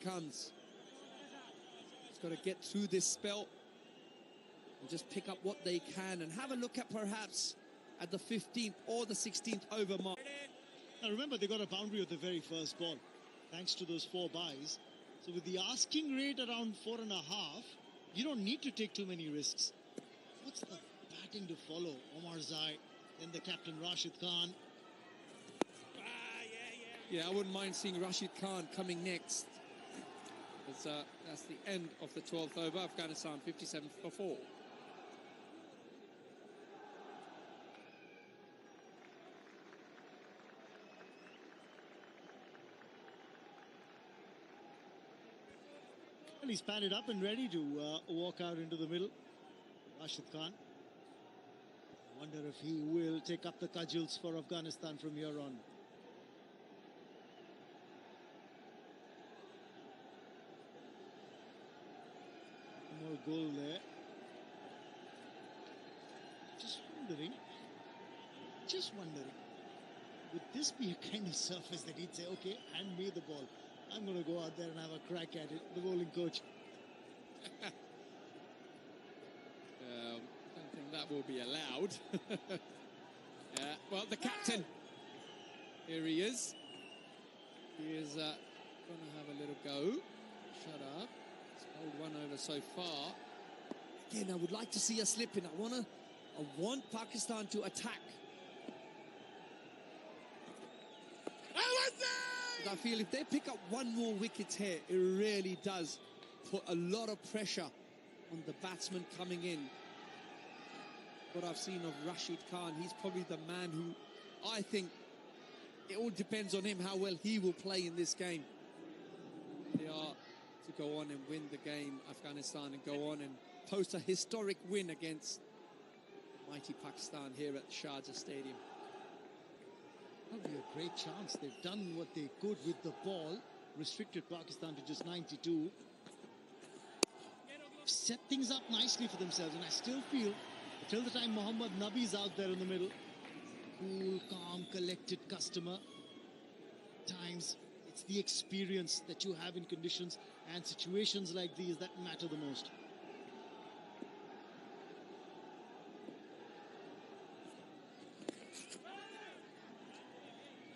comes. He's got to get through this spell and just pick up what they can and have a look at perhaps at the 15th or the 16th over mark. Now remember, they got a boundary of the very first ball, thanks to those 4 byes. So with the asking rate around 4.5, you don't need to take too many risks. What's the batting to follow? Omar Zai, then the captain Rashid Khan. Yeah, I wouldn't mind seeing Rashid Khan coming next. That's the end of the 12th over. Afghanistan 57 for 4. Well, he's padded up and ready to walk out into the middle. Rashid Khan. I wonder if he will take up the cudgels for Afghanistan from here on. More goal there. Just wondering, would this be a kind of surface that he'd say, okay, hand me the ball, I'm going to go out there and have a crack at it, the bowling coach? I don't think that will be allowed. Well, the captain, here he is. He is going to have a little go. Shut up. It's hold 1 over so far. Again, I would like to see a slip in. I want Pakistan to attack. I feel if they pick up 1 more wicket here, it really does put a lot of pressure on the batsman coming in. What I've seen of Rashid Khan, he's probably the man who I think it all depends on him how well he will play in this game. They are to go on and win the game, Afghanistan, and go on and post a historic win against mighty Pakistan here at the Sharjah Stadium. That'll be a great chance. They've done what they could with the ball, restricted Pakistan to just 92. Set things up nicely for themselves, and I still feel, till the time Mohammad Nabi's out there in the middle, cool, calm, collected customer. Times it's the experience that you have in conditions and situations like these that matter the most.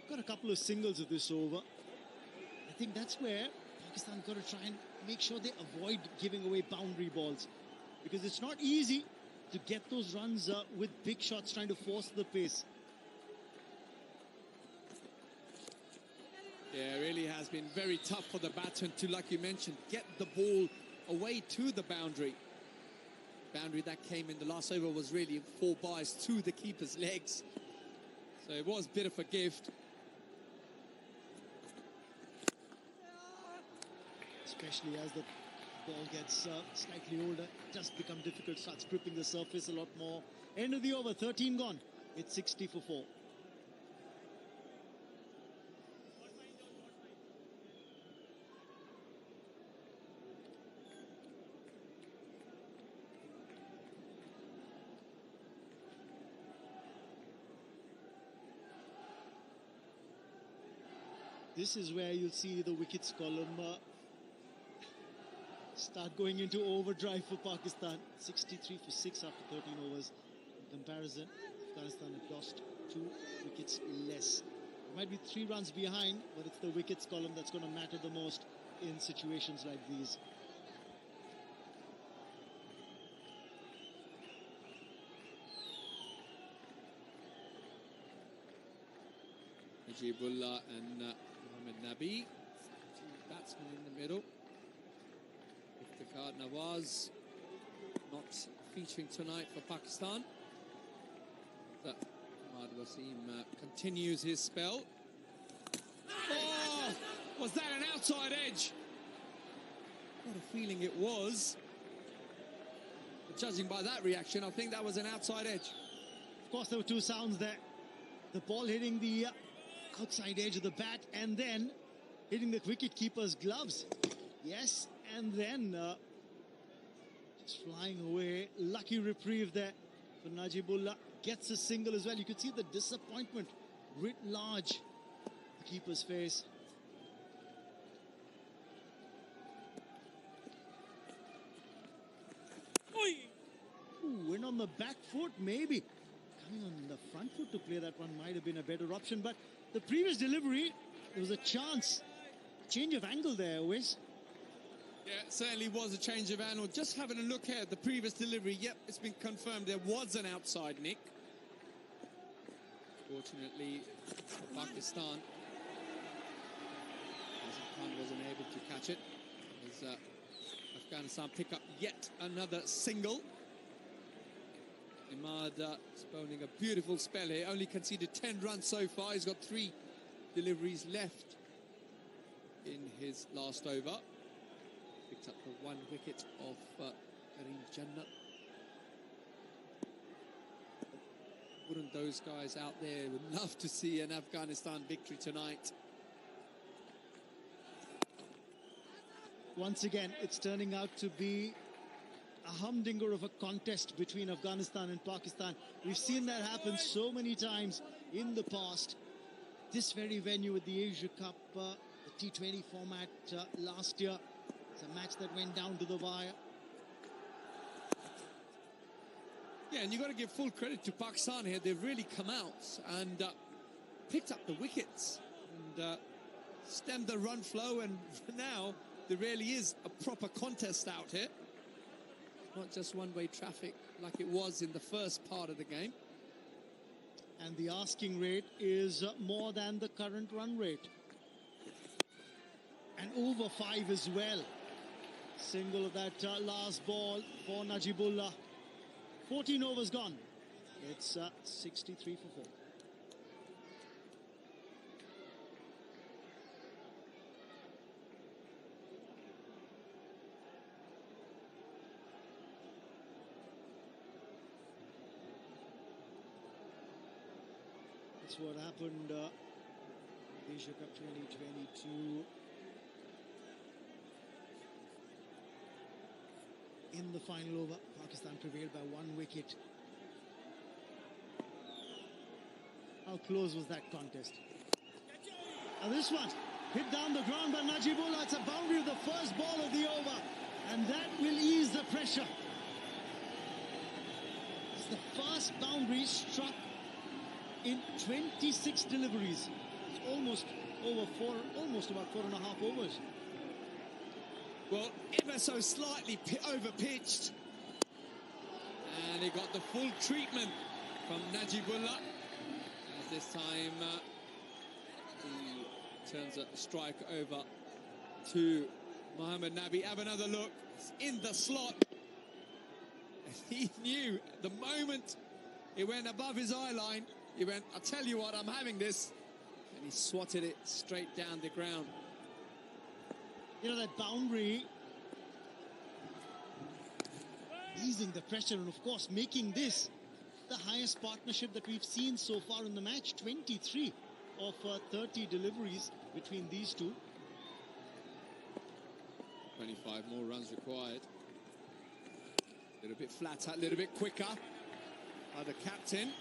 Got a couple of singles of this over. I think that's where Pakistan got to try and make sure they avoid giving away boundary balls, because it's not easy to get those runs with big shots trying to force the pace. Yeah, it really has been very tough for the batsman to, like you mentioned, get the ball away to the boundary. Boundary that came in the last over was really 4 byes to the keeper's legs. So it was a bit of a gift. Especially as the ball gets slightly older, it does become difficult, starts gripping the surface a lot more. End of the over, 13 gone. It's 60 for 4. This is where you'll see the wickets column start going into overdrive for Pakistan. 63 for 6 after 13 overs. In comparison, Afghanistan have lost 2 wickets less. It might be 3 runs behind, but it's the wickets column that's going to matter the most in situations like these. Najibullah and Mohammad Nabi, 2 batsmen in the middle. Iftikhar Nawaz not featuring tonight for Pakistan. Ahmad Wasim continues his spell. Oh, was that an outside edge? What a feeling it was. But judging by that reaction, I think that was an outside edge. Of course, there were 2 sounds there. The ball hitting the outside edge of the bat and then hitting the wicket-keeper's gloves. Yes, and then just flying away. Lucky reprieve there for Najibullah. Gets a single as well. You could see the disappointment writ large the keeper's face. on the back foot, maybe. Coming on the front foot to play that one might have been a better option. But the previous delivery, there was a chance. Change of angle there, Wes. Yeah, it certainly was a change of angle. Just having a look here at the previous delivery. Yep, it's been confirmed there was an outside nick. Fortunately, Pakistan wasn't able to catch it. As Afghanistan pick up yet another single. Imad is bowling a beautiful spell here. Only conceded 10 runs so far. He's got 3 deliveries left in his last over. Picked up the 1 wicket of Karim Jannat. Wouldn't those guys out there would love to see an Afghanistan victory tonight? Once again, it's turning out to be a humdinger of a contest between Afghanistan and Pakistan. We've seen that happen so many times in the past. This very venue at the Asia Cup, the T20 format last year. It's a match that went down to the wire. Yeah, and you've got to give full credit to Pakistan here. They've really come out and picked up the wickets and stemmed the run flow. And now there really is a proper contest out here. Not just one-way traffic like it was in the first part of the game. And the asking rate is more than the current run rate. And over 5 as well. Single of that last ball for Najibullah. 14 overs gone. It's 63 for 4. That's what happened Asia Cup 2022. In the final over, Pakistan prevailed by 1 wicket. How close was that contest? Now this one, hit down the ground by Najibullah. It's a boundary of the first ball of the over. And that will ease the pressure. It's the first boundary struck in 26 deliveries. It's almost about 4.5 overs. Well, ever so slightly over-pitched. And he got the full treatment from Najibullah. As this time he turns a strike over to Mohammad Nabi. Have another look. It's in the slot. And he knew the moment it went above his eye line, he went, I'll tell you what, I'm having this. And he swatted it straight down the ground. You know, that boundary, easing the pressure and, of course, making this the highest partnership that we've seen so far in the match. 23 of 30 deliveries between these two. 25 more runs required. A little bit flatter, a little bit quicker. The captain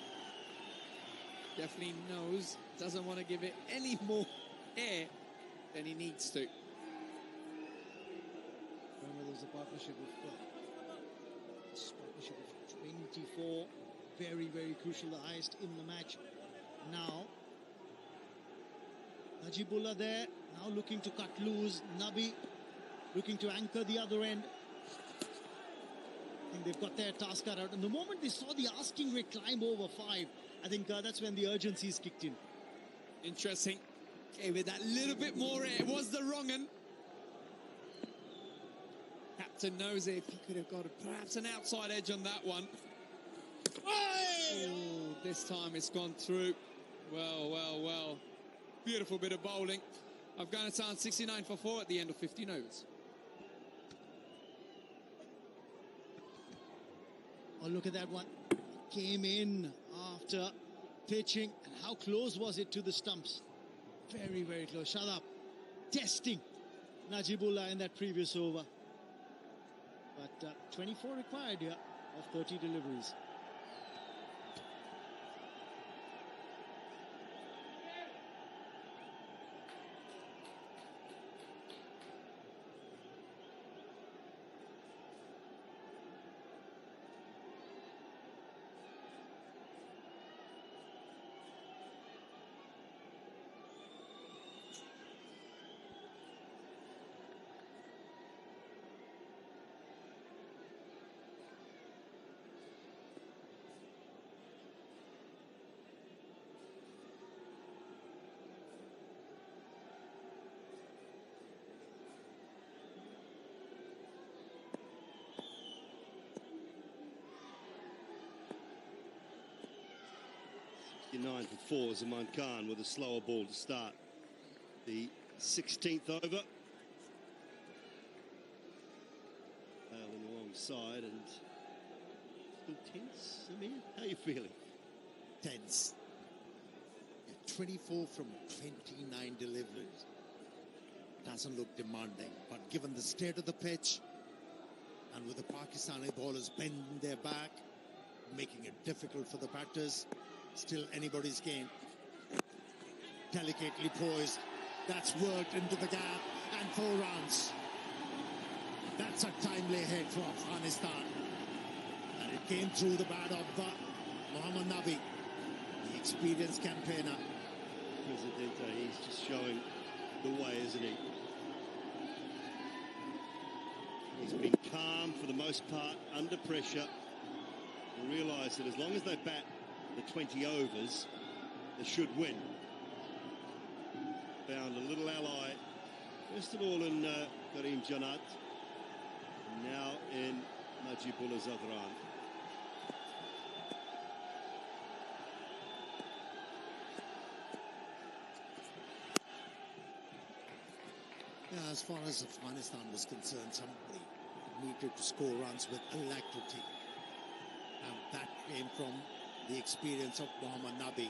definitely knows, doesn't want to give it any more air than he needs to. Remember, there's a partnership of 24. Very, very crucial, the highest in the match. Now, Najibullah there, now looking to cut loose. Nabi looking to anchor the other end. I think they've got their task cut out. And the moment they saw the asking rate climb over 5, I think that's when the urgencies kicked in. Interesting. Gave it that little bit more air. It was the wrong one. Captain knows if he could have got perhaps an outside edge on that one. Oh, this time it's gone through. Well, well, well. Beautiful bit of bowling. Afghanistan 69 for 4 at the end of 15 overs. Oh, look at that one. Came in after pitching. And how close was it to the stumps? Very, very close. Shut up. Testing Najibullah in that previous over. But 24 required here of 30 deliveries. 29 for 4, Zaman Khan with a slower ball to start the 16th over. Bailing alongside and still tense. Amir, how are you feeling? Tense. 24 from 29 deliveries. Doesn't look demanding, but given the state of the pitch and with the Pakistani bowlers bending their back, making it difficult for the batters, still anybody's game. Delicately poised, that's worked into the gap, and 4 runs. That's a timely hit for Afghanistan, and it came through the bat of Mohammad Nabi, the experienced campaigner. Presidente, he's just showing the way, isn't he? He's been calm for the most part, under pressure. And realise that as long as they bat the 20 overs, they should win. Found a little ally, first of all in Karim Janat, and now in Najibullah Zadran. Yeah, as far as Afghanistan was concerned, somebody needed to score runs with alacrity. And that came from the experience of Mohammad Nabi.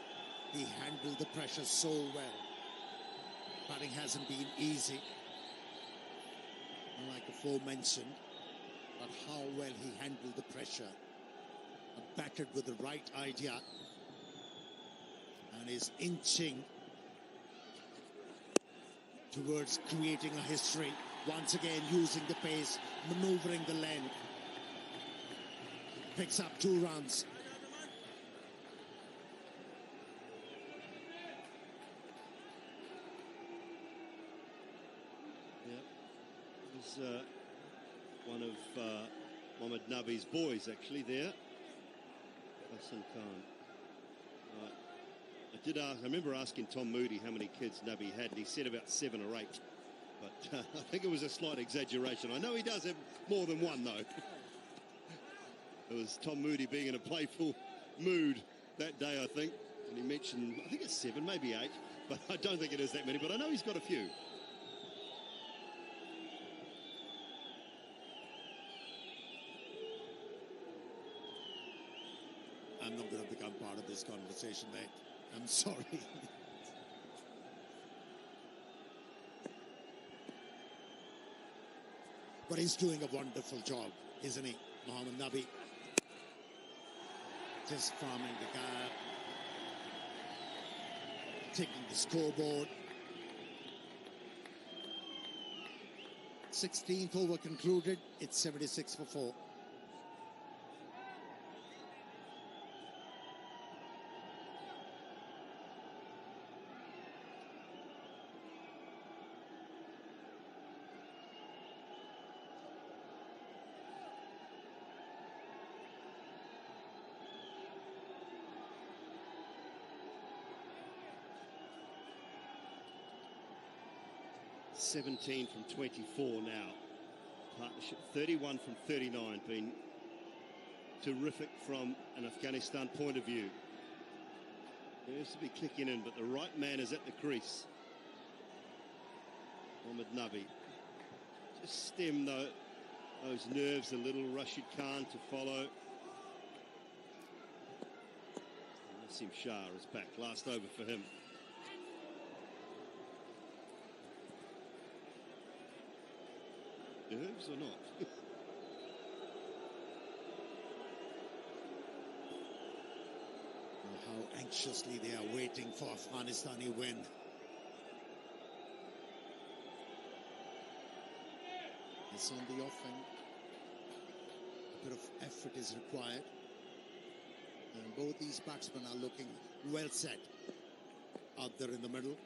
He handled the pressure so well. Batting hasn't been easy, like aforementioned, but how well he handled the pressure. Batted with the right idea and is inching towards creating a history, once again using the pace, maneuvering the length. Picks up 2 runs. Yeah, it was one of Mohammad Nabi's boys actually there, Hassan Khan. I remember asking Tom Moody how many kids Nabi had, and he said about 7 or 8. But I think it was a slight exaggeration. I know he does have more than one, though. It was Tom Moody being in a playful mood that day, I think. And he mentioned, I think it's 7, maybe 8. But I don't think it is that many, but I know he's got a few. I'm not going to become part of this conversation, mate. I'm sorry. But he's doing a wonderful job, isn't he, Mohammad Nabi? Just farming the gap, taking the scoreboard. 16th over concluded. It's 76 for 4. $17 from 24 now. Partnership 31 from 39, been terrific from an Afghanistan point of view. There's to be kicking in, but the right man is at the crease. Mohammad Nabi. Just stem those nerves a little. Rashid Khan to follow. Nassim Shah is back. Last over for him. Nerves or not? How anxiously they are waiting for Afghanistani win. It's on the offing. A bit of effort is required. And both these batsmen are looking well set out there in the middle.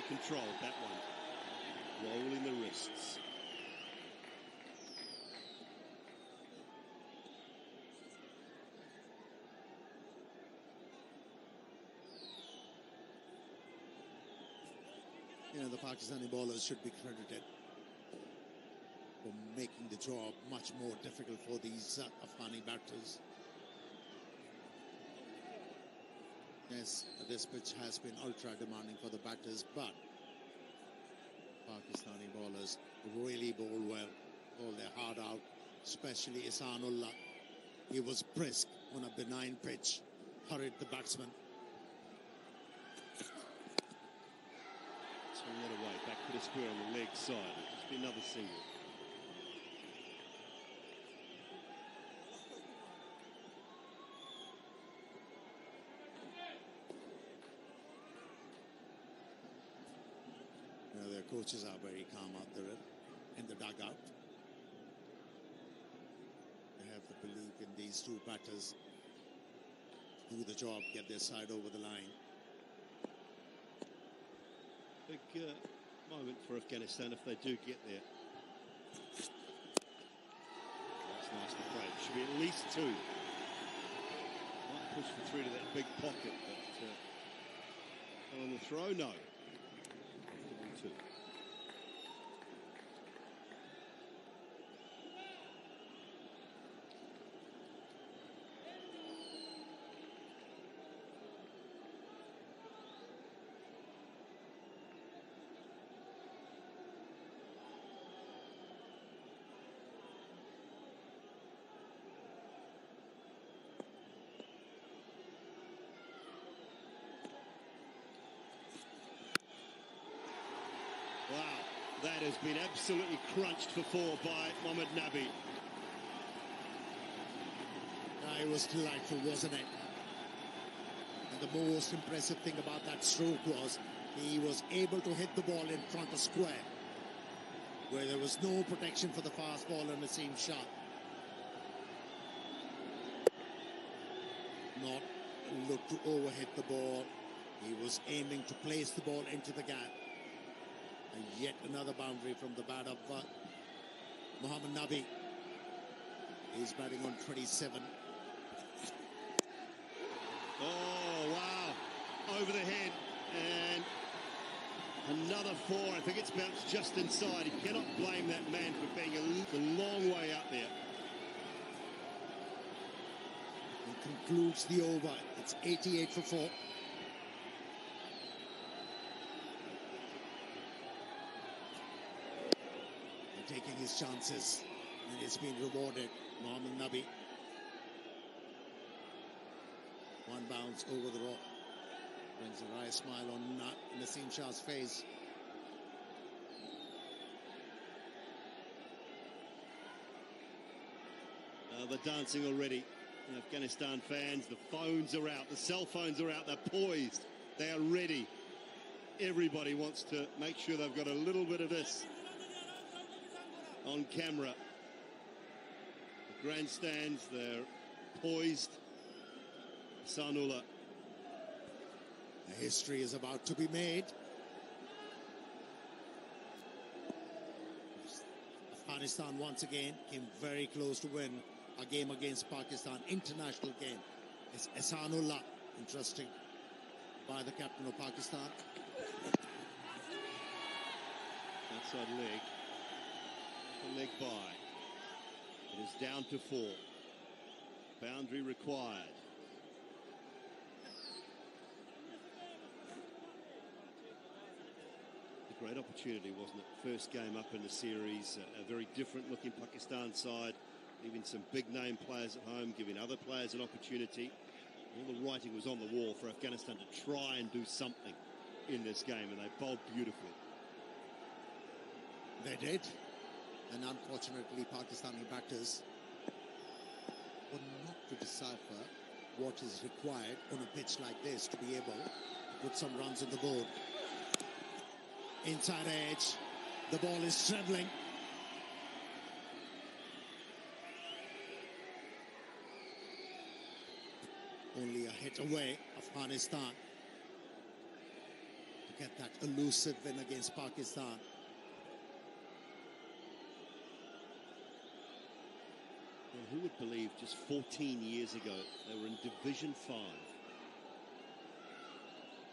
Controlled that one, rolling the wrists. You know, the Pakistani bowlers should be credited for making the job much more difficult for these Afghani batters. Yes, this pitch has been ultra demanding for the batters, but Pakistani bowlers really bowl well, bowl their heart out, especially Ihsanullah. He was brisk on a benign pitch, hurried the batsman. Swing that away, back to the square on the leg side. Just be another single. Their coaches are very calm out there in the dugout. They have the belief in these two batters. Do the job, get their side over the line. Big moment for Afghanistan if they do get there. That's nicely played. Should be at least two. Might push for three to that big pocket, but on the throw, no. Two. Wow, that has been absolutely crunched for four by Mohammad Nabi. It was delightful, wasn't it? And the most impressive thing about that stroke was he was able to hit the ball in front of square, where there was no protection for the fast ball and the same shot. Not look to overhit the ball. He was aiming to place the ball into the gap. And yet another boundary from the bat of Mohammad Nabi. He's batting on 27. Oh, wow. Over the head. And another four. I think it's bounced just inside. You cannot blame that man for being a long way out there. He concludes the over. It's 88 for 4. Taking his chances, and it's been rewarded. Mohammad Nabi. One bounce over the rock brings a wry smile on Naseem Shah's face. They're dancing already. The Afghanistan fans, the phones are out, the cell phones are out, they're poised, they are ready. Everybody wants to make sure they've got a little bit of this on camera. The grandstands, they're poised. Ihsanullah. The history is about to be made. Afghanistan once again came very close to win a game against Pakistan, international game. It's Ihsanullah, interesting, by the captain of Pakistan. Outside leg. The leg by. It is down to 4. Boundary required. A great opportunity, wasn't it? First game up in the series, a very different looking Pakistan side, leaving some big name players at home, giving other players an opportunity. All the writing was on the wall for Afghanistan to try and do something in this game, and they bowled beautifully. They did. And unfortunately, Pakistani batters were not to decipher what is required on a pitch like this to be able to put some runs on the board. Inside edge, the ball is travelling. Only a hit away, Afghanistan, to get that elusive win against Pakistan. Well, who would believe just 14 years ago they were in Division 5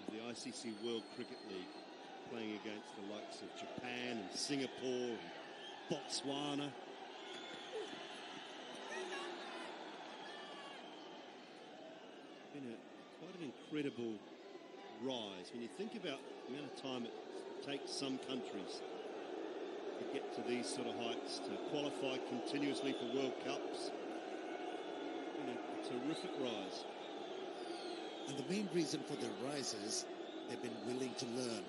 of the ICC World Cricket League, playing against the likes of Japan and Singapore and Botswana. incredible rise. When you think about the amount of time it takes some countries to get to these sort of heights, to qualify continuously for World Cups, a terrific rise. And the main reason for their rise is they've been willing to learn.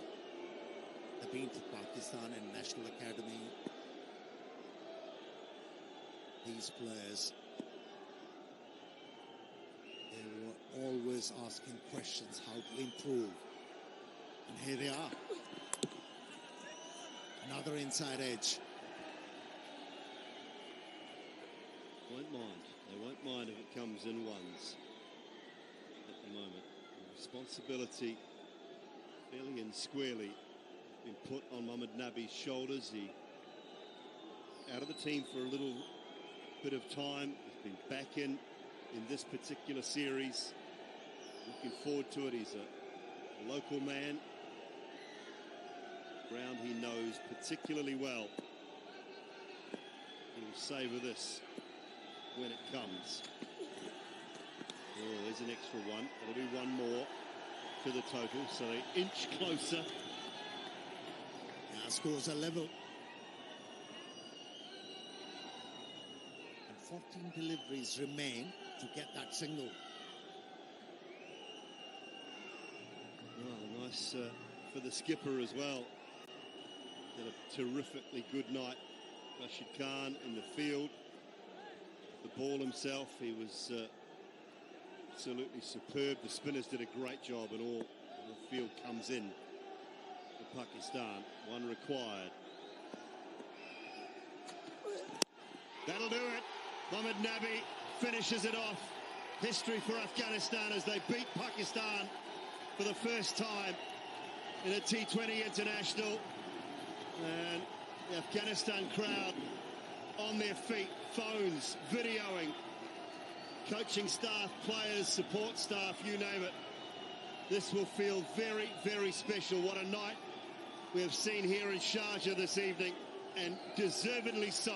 They've been to Pakistan and National Academy. These players, they were always asking questions how to improve. And here they are. Another inside edge. Won't mind. They won't mind if it comes in ones at the moment. The responsibility fairly and squarely been put on Mohamed Nabi's shoulders. He out of the team for a little bit of time. He's been back in this particular series. Looking forward to it. He's a local man. Ground he knows particularly well. He will savour this when it comes. Oh, there's an extra one. It'll be one more to the total, so they inch closer. Now scores are level. And 14 deliveries remain to get that single. Oh, nice for the skipper as well. Did a terrifically good night. Rashid Khan in the field. The ball himself, he was absolutely superb. The spinners did a great job, and all the field comes in for Pakistan. One required. That'll do it. Mohamed Nabi finishes it off. History for Afghanistan as they beat Pakistan for the first time in a T20 international. And the Afghanistan crowd on their feet, phones, videoing, coaching staff, players, support staff, you name it. This will feel very, very special. What a night we have seen here in Sharjah this evening, and deservedly so.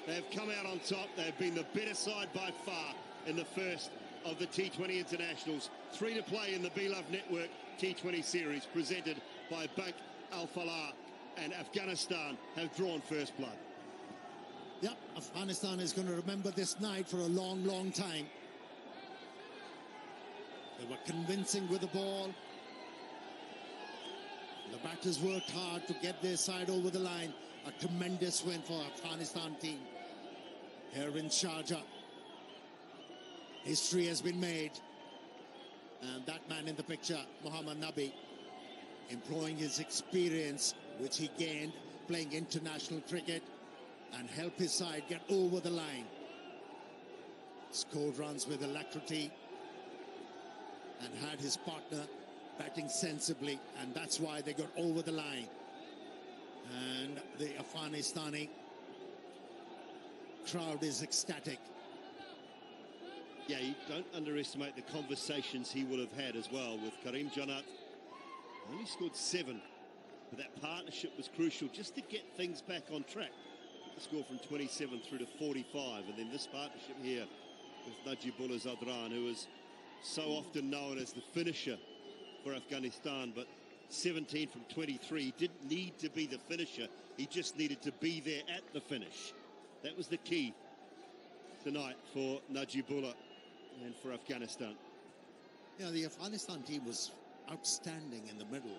They have come out on top. They have been the better side by far in the first of the T20 internationals. 3 to play in the Beloved Network T20 series presented by Bank Al Falah, and Afghanistan have drawn first blood. Yep, Afghanistan is going to remember this night for a long, long time. They were convincing with the ball. The batters worked hard to get their side over the line. A tremendous win for Afghanistan team here in Sharjah. History has been made. And that man in the picture, Mohamed Nabi, employing his experience, which he gained playing international cricket, and help his side get over the line. Scored runs with alacrity and had his partner batting sensibly, and that's why they got over the line. And the Afghanistani crowd is ecstatic. Yeah, you don't underestimate the conversations he would have had as well with Karim Janat. Only scored 7, but that partnership was crucial just to get things back on track. The score from 27 through to 45, and then this partnership here with Najibullah Zadran, who is so often known as the finisher for Afghanistan, but 17 from 23. He didn't need to be the finisher, he just needed to be there at the finish. That was the key tonight for Najibullah and for Afghanistan. Yeah, the Afghanistan team was outstanding in the middle,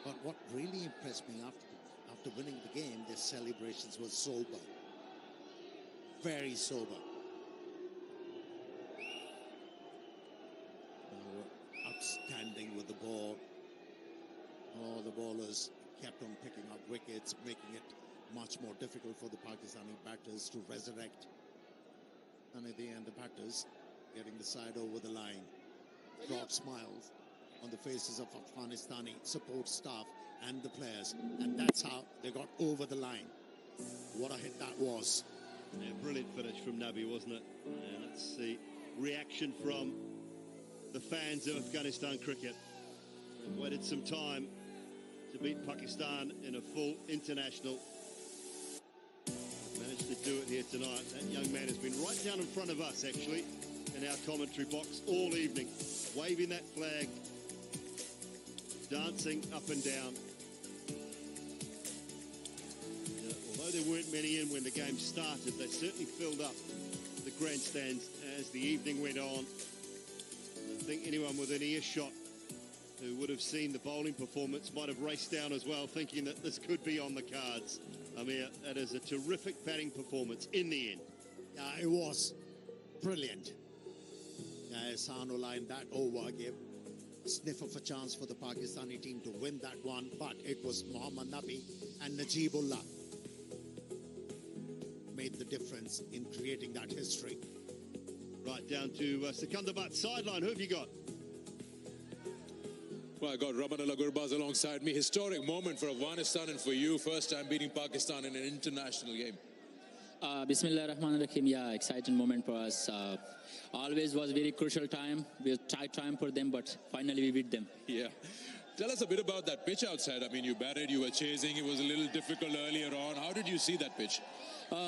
but what really impressed me after winning the game, their celebrations were sober, very sober. They were outstanding with the ball. All the bowlers kept on picking up wickets, making it much more difficult for the Pakistani batters to resurrect. And at the end, the batters getting the side over the line. Broad smiles on the faces of Afghanistani support staff and the players, and that's how they got over the line. What a hit that was. Yeah, brilliant finish from Nabi, wasn't it? And let's see reaction from the fans of Afghanistan cricket. They've waited some time to beat Pakistan in a full international. Managed to do it here tonight. That young man has been right down in front of us, actually, in our commentary box all evening. waving that flag, dancing up and down. Although there weren't many in when the game started, they certainly filled up the grandstands as the evening went on. I think anyone within earshot who would have seen the bowling performance might have raced down as well, thinking that this could be on the cards. I mean, that is a terrific batting performance in the end. Yeah, it was brilliant. Sanullah in that over gave a sniff of a chance for the Pakistani team to win that one, but it was Mohammad Nabi and Najibullah made the difference in creating that history. Right, down to Sikandarbat's sideline. Who have you got? Well, I got Ramanullah Gurbaz alongside me. Historic moment for Afghanistan and for you. First time beating Pakistan in an international game. Bismillah ar-Rahman ar-Rahim. Yeah, exciting moment for us. Always was very crucial time. We had tight time for them, but finally we beat them. Yeah. Tell us a bit about that pitch outside. I mean, you batted, you were chasing. It was a little difficult earlier on. How did you see that pitch?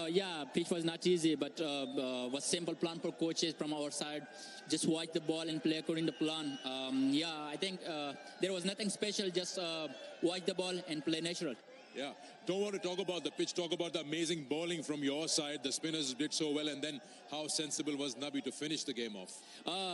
Yeah, pitch was not easy, but was simple plan for coaches from our side. Just watch the ball and play according to plan. Yeah, I think there was nothing special. Just watch the ball and play natural. Yeah. Don't want to talk about the pitch. Talk about the amazing bowling from your side. The spinners did so well. And then how sensible was Nabi to finish the game off?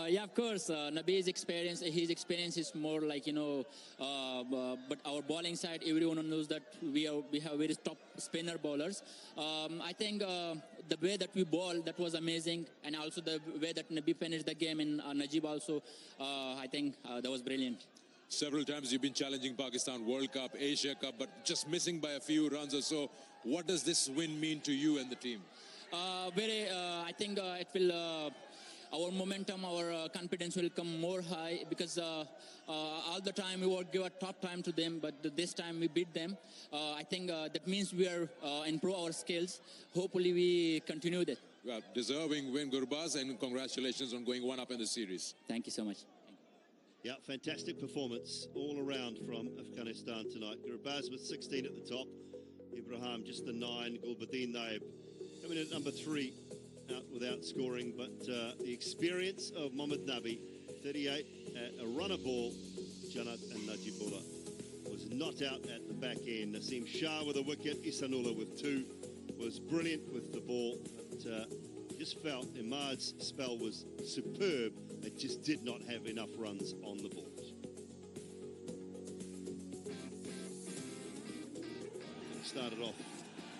Yeah, of course. Nabi's experience, his experience is more like, but our bowling side, everyone knows that we have very top spinner bowlers. I think the way that we bowl, that was amazing. And also the way that Nabi finished the game and Najib also, I think that was brilliant. Several times you've been challenging Pakistan World Cup, Asia Cup, but just missing by a few runs or so. What does this win mean to you and the team? I think it will, our momentum, our confidence will come more high because all the time we would give a top time to them, but this time we beat them. I think that means we are improve our skills. Hopefully we continue that. Well, deserving win, Gurbaz, and congratulations on going one up in the series. Thank you so much. Yeah, fantastic performance all around from Afghanistan tonight. Gurbaz with 16 at the top. Ibrahim just the 9. Gulbuddin Naib coming in at number 3, out without scoring. But the experience of Mohammad Nabi, 38 at a runner ball. Janat and Najibullah was not out at the back end. Naseem Shah with a wicket. Ihsanullah with 2 was brilliant with the ball. But just felt Imad's spell was superb. It just did not have enough runs on the balls. Started off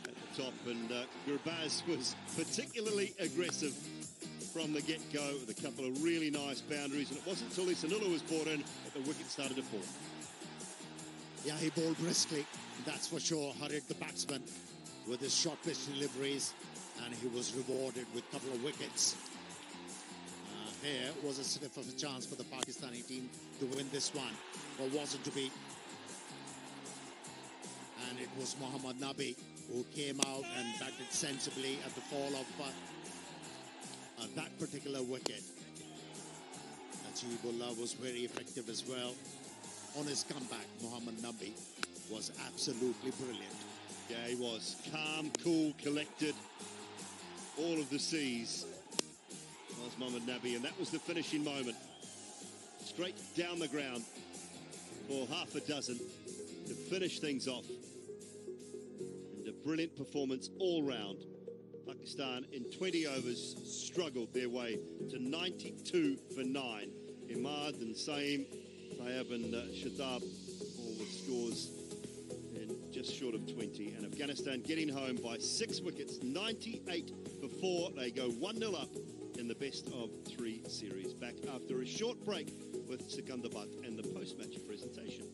at the top, and Gurbaz was particularly aggressive from the get-go with a couple of really nice boundaries, and it wasn't until Ihsanullah was brought in that the wicket started to fall. Yeah, he bowled briskly, that's for sure. Hurried the batsman with his short pitch deliveries, and he was rewarded with a couple of wickets. Here was a sniff of a chance for the Pakistani team to win this one, but wasn't to be. And it was Mohammad Nabi who came out and batted sensibly at the fall of that particular wicket. Najibullah was very effective as well. On his comeback, Mohammad Nabi was absolutely brilliant. Yeah, he was. Calm, cool, collected. All of the C's was Mohammad Nabi, and that was the finishing moment. Straight down the ground for half a dozen to finish things off. And a brilliant performance all round. Pakistan in 20 overs struggled their way to 92 for 9. Imad and Saeem, Tayeb and Shadab, all with scores in just short of 20. And Afghanistan getting home by 6 wickets, 98 for 4. They go 1-0 up in the best of 3 series. Back after a short break with Sikandarbat and the post-match presentation.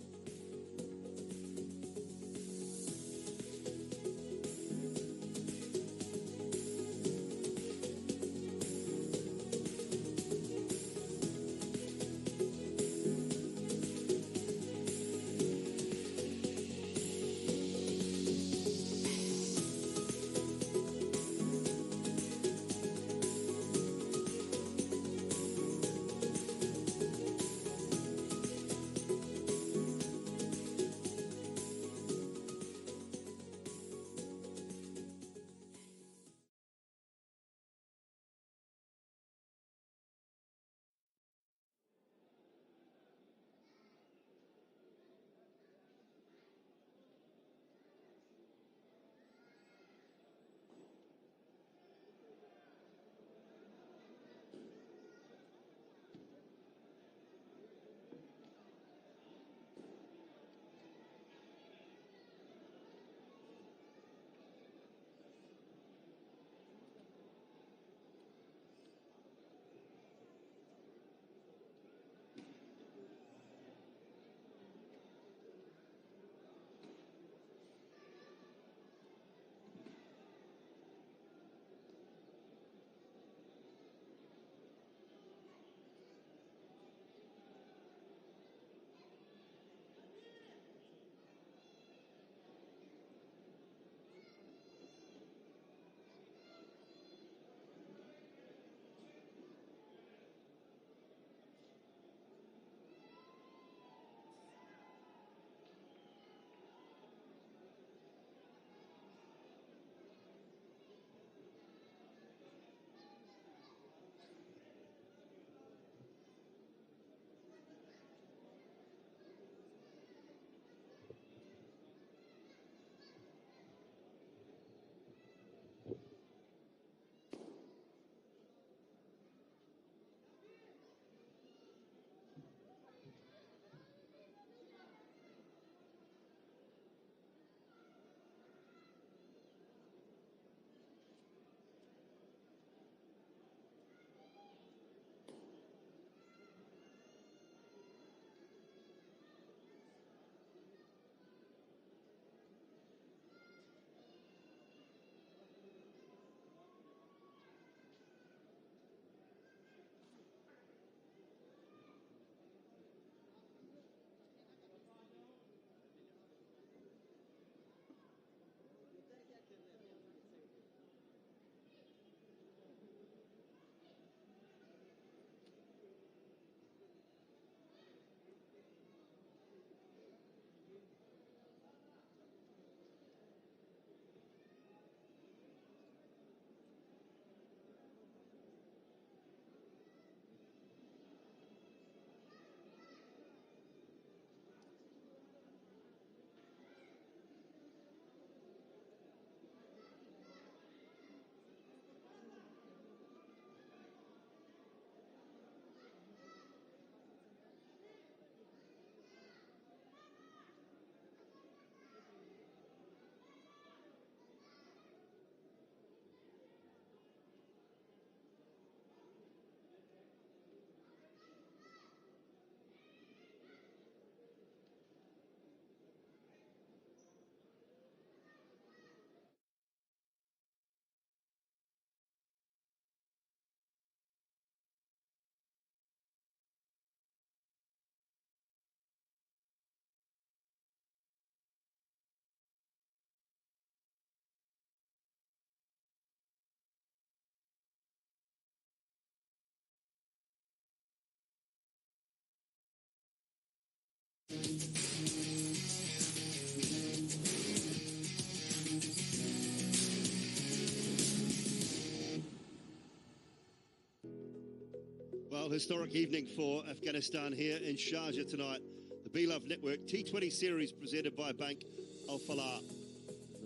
Well, historic evening for Afghanistan here in Sharjah tonight. The Be Love Network T20 series presented by Bank Al Falah.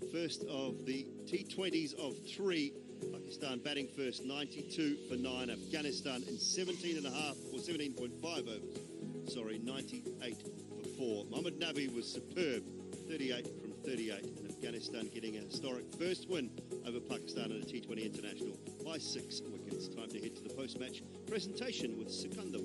The first of the T20s of 3. Pakistan batting first, 92 for 9. Afghanistan in 17.5 or 17.5 overs. Sorry, 98 for 4. Mohammad Nabi was superb, 38 from 38. And Afghanistan getting a historic first win over Pakistan at a T20 international by 6 wickets. Time to head to the post-match presentation with Sikandar.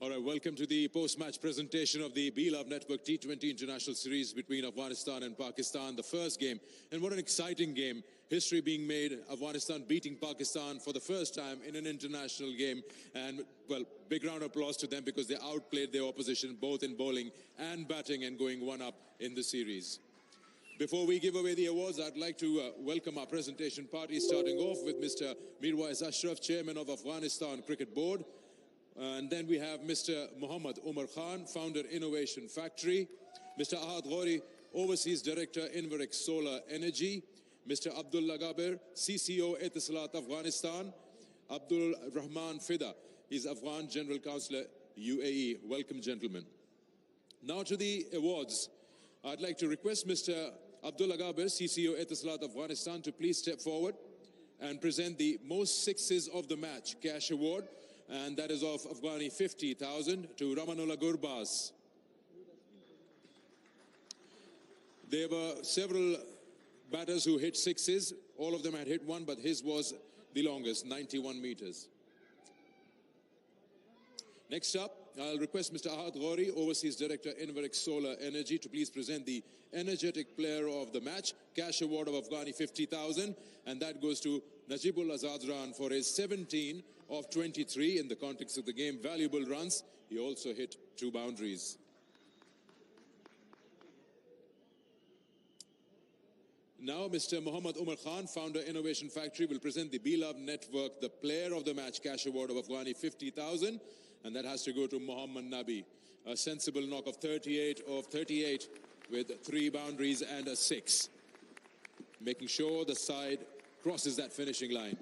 All right, welcome to the post-match presentation of the Be Love Network T20 International Series between Afghanistan and Pakistan, the first game. And what an exciting game. History being made, Afghanistan beating Pakistan for the first time in an international game. And, well, big round of applause to them because they outplayed their opposition both in bowling and batting and going one up in the series. Before we give away the awards, I'd like to welcome our presentation party, starting off with Mr. Mirwais Ashraf, Chairman of Afghanistan Cricket Board. And then we have Mr. Muhammad Umar Khan, Founder Innovation Factory. Mr. Ahad Ghori, Overseas Director Inverex Solar Energy. Mr. Abdullah Gaber, CCO Etisalat Afghanistan. Abdul Rahman Fida, he's Afghan General Counsellor UAE. Welcome, gentlemen. Now to the awards. I'd like to request Mr. Abdullah Gaber, CCO Etisalat Afghanistan, to please step forward and present the most sixes of the match cash award. And that is of Afghani 50,000 to Ramanullah Gurbaz. There were several batters who hit sixes. All of them had hit one, but his was the longest, 91 meters. Next up, I'll request Mr. Ahad Ghori, Overseas Director Inverex Solar Energy, to please present the energetic player of the match, cash award of Afghani 50,000, and that goes to Najibul Azadran for his 17 of 23 in the context of the game. Valuable runs. He also hit 2 boundaries. Now, Mr. Muhammad Umar Khan, Founder Innovation Factory, will present the Be Love Network, the player of the match cash award of Afghani 50,000, and that has to go to Muhammad Nabi. A sensible knock of 38 of 38 with 3 boundaries and a 6, making sure the side crosses that finishing line.